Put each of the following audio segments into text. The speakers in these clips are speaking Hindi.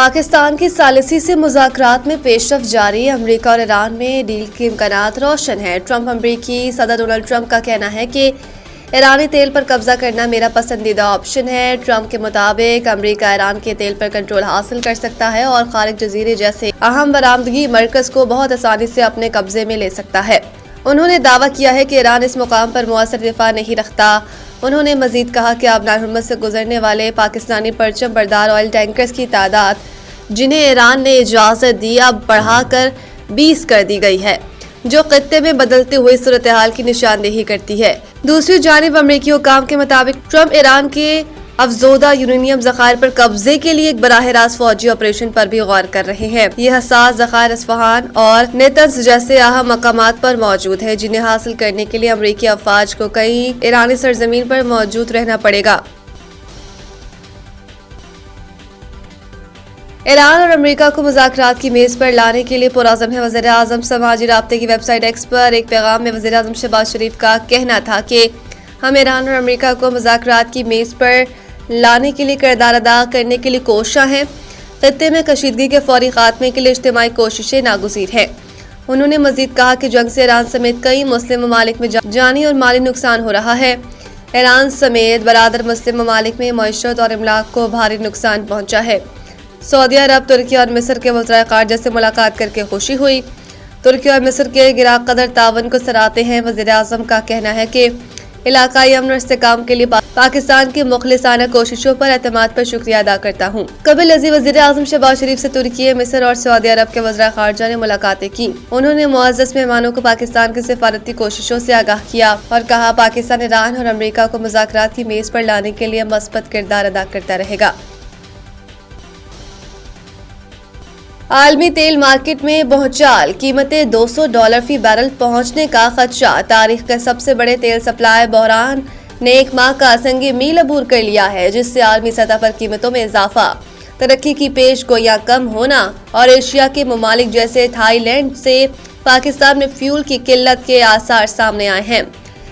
पाकिस्तान की सालिसी से मुज़ाकरात में पेशरफ जारी। अमेरिका और ईरान में डील के इम्कानात रोशन है। ट्रंप अमेरिकी सदर डोनाल्ड ट्रंप का कहना है कि ईरानी तेल पर कब्जा करना मेरा पसंदीदा ऑप्शन है। ट्रंप के मुताबिक अमेरिका ईरान के तेल पर कंट्रोल हासिल कर सकता है और खालिज जजीरे जैसे अहम बरामदगी मरकज को बहुत आसानी से अपने कब्जे में ले सकता है। उन्होंने दावा किया है कि ईरान इस मुकाम पर मुअस्सर दिफा नहीं रखता। उन्होंने मजीद कहा कि अब नाहरमत से गुजरने वाले पाकिस्तानी परचम बरदार ऑयल टैंकर्स की तादाद जिन्हें ईरान ने इजाज़त दी अब बढ़ाकर 20 कर दी गई है, जो खित्ते में बदलते हुए सूरत हाल की निशानदेही करती है। दूसरी जानिब अमरीकी हुकाम के मुताबिक ट्रंप ईरान के अफजोदा यूरेनियम ज़खायर पर कब्जे के लिए एक बराह रास्त फौजी ऑपरेशन पर भी गौर कर रहे हैं। ये हसास ज़खायर अस्फहान और नेतन्स जैसे अहम मकामात पर मौजूद है, जिन्हें हासिल करने के लिए अमरीकी अफवाज को कई ईरानी सरजमीन पर मौजूद रहना पड़ेगा। ईरान और अमेरिका को मुज़ाकरात की मेज़ पर लाने के लिए पुरअज़म है। वज़ीर आज़म समाजी राब्ते की वेबसाइट एक्स पर एक पैगाम में वज़ीर आज़म शहबाज शरीफ का कहना था कि हम ईरान और अमेरिका को मुज़ाकरात की मेज़ पर लाने के लिए किरदार अदा करने के लिए कोशिश हैं। खित्ते में कशीदगी के फौरी खात्मे के लिए इज्तिमाई कोशिशें नागुज़ीर हैं। उन्होंने मजीद कहा कि जंग से ईरान समेत कई मुस्लिम ममालिक में जानी और माली नुकसान हो रहा है। ईरान समेत बरादर मुस्लिम ममालिक में मईशत और इमलाक को भारी नुकसान पहुँचा है। सऊदी अरब, तुर्की और मिस्र के वज़राए ख़ारिजा से मुलाकात करके खुशी हुई। तुर्की और मिस्र के गिराक कदर तावन को सराहते हैं। वज़ीर आज़म का कहना है कि इलाकाई अमन और इस्तेहकाम के लिए पाकिस्तान की मुखलिसाना कोशिशों पर एतमाद पर शुक्रिया अदा करता हूँ। कबील अज़ीज़ वज़ीर आज़म शहबाज शरीफ से तुर्की, मिस्र और सऊदी अरब के वज़राए ख़ारिजा ने मुलाकातें की। उन्होंने मुअज़्ज़ज़ मेहमानों को पाकिस्तान की सिफारती कोशिशों से आगाह किया और कहा पाकिस्तान ईरान और अमेरिका को मुज़ाकरात की मेज़ पर लाने के लिए मस्बत किरदार अदा करता रहेगा। आलमी तेल मार्केट में भौचाल, कीमतें $200 फी बैरल पहुंचने का खदशा। तारीख के सबसे बड़े तेल सप्लाई बहरान ने एक माह का संगी मील अबूर कर लिया है, जिससे आलमी सतह पर कीमतों में इजाफा, तरक्की की पेश गोइयां कम होना और एशिया के ममालिक जैसे थाईलैंड से पाकिस्तान में फ्यूल की किल्लत के आसार सामने आए हैं।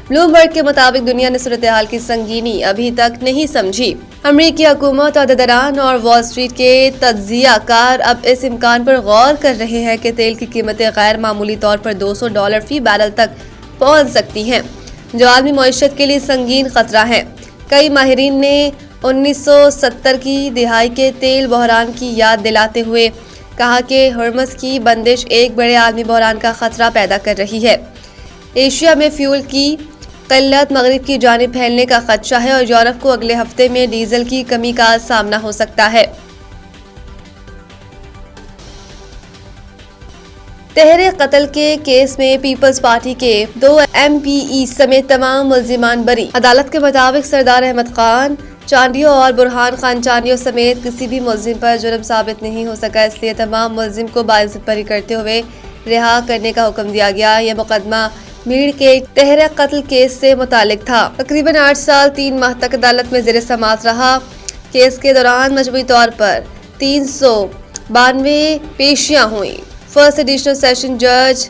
ब्लूमबर्ग के मुताबिक दुनिया ने सूरत हाल की संगीनी अभी तक नहीं समझी। अमेरिकी हुकूमत, अहदेदारान और वॉल स्ट्रीट के तज्जियाकार अब इस इम्कान पर गौर कर रहे हैं कि तेल की कीमतें गैर मामूली तौर पर $200 फी बैरल तक पहुंच सकती हैं, जो आलमी मईशत के लिए संगीन खतरा है। कई माहिरीन ने 1970 की दिहाई के तेल बहरान की याद दिलाते हुए कहा कि हर्मस की बंदिश एक बड़े आलमी बहरान का खतरा पैदा कर रही है। एशिया में फ्यूल की किल्लत मगरिब की जानिब फैलने का खदशा है और यूरोप को अगले हफ्ते में डीजल की कमी का सामना हो सकता है। तहरीर कत्ल के केस में पीपल्स पार्टी के 2 MPE समेत तमाम मुल्जिमान बरी। अदालत के मुताबिक सरदार अहमद खान चांडियो और बुरहान खान चांडियो समेत किसी भी मुल्जिम पर जुर्म साबित नहीं हो सका, इसलिए तमाम मुल्जिम को बाइज्जत बरी करते हुए रिहा करने का हुक्म दिया गया। यह मुकदमा मीर के तहरीर कत्ल केस से मुतालिक था। तकरीबन 8 साल 3 माह तक अदालत में ज़ेर समाअत रहा। केस के दौरान मजमूई तौर पर 392 पेशियां हुई। फर्स्ट एडिशनल सेशन जज,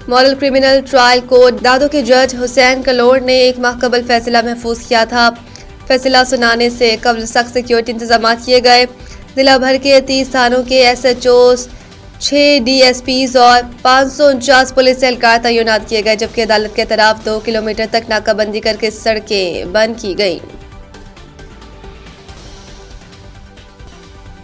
मॉडल क्रिमिनल ट्रायल कोर्ट दादो के जज हुसैन कलोर ने 1 माह कबल फैसला महफूज किया था। फैसला सुनाने से कबल सख्त सिक्योरिटी इंतजाम किए गए। जिला भर के 30 थानों के SHOs, 6 DSPs और 549 पुलिस एहलकार तैनात किए गए, जबकि अदालत के तरफ 2 किलोमीटर तक नाकाबंदी करके सड़कें बंद की गईं।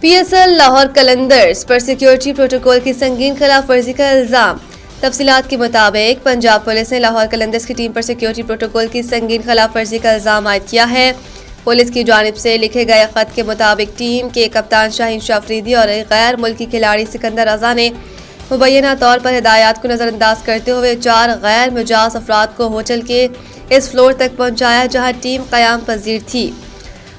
PSL लाहौर कलंदर्स पर सिक्योरिटी प्रोटोकॉल की संगीन खिलाफ वर्जी का इल्जाम। तफसीलात के मुताबिक पंजाब पुलिस ने लाहौर कलंदर्स की टीम पर सिक्योरिटी प्रोटोकॉल की संगीन खिलाफ वर्जी का इल्जाम आयद किया है। पुलिस की जानिब से लिखे गए खत के मुताबिक टीम के कप्तान शाहीन शाह अफरीदी और गैर मुल्की खिलाड़ी सिकंदर रजा ने मुबैना तौर पर हिदायत को नज़रअंदाज करते हुए 4 गैर मुजाज अफराद को होटल के इस फ्लोर तक पहुंचाया जहां टीम क़याम पजीर थी।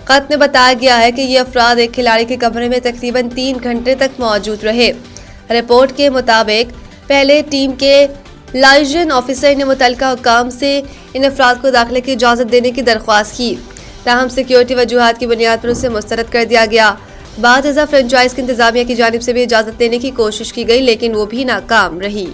खत में बताया गया है कि ये अफराद एक खिलाड़ी के कमरे में तकरीबन 3 घंटे तक मौजूद रहे। रिपोर्ट के मुताबिक पहले टीम के लाइजन ऑफिसर ने मुतल्लिका हुकाम से इन अफराद को दाखिले की इजाज़त देने की दरख्वास्त की, ताहम सिक्योरिटी वजूहात की बुनियाद पर उसे मुस्तरद कर दिया गया। बाद अज़ा फ्रेंचाइज की इंतजामिया की जानिब से भी इजाज़त देने की कोशिश की गई, लेकिन वो भी नाकाम रही।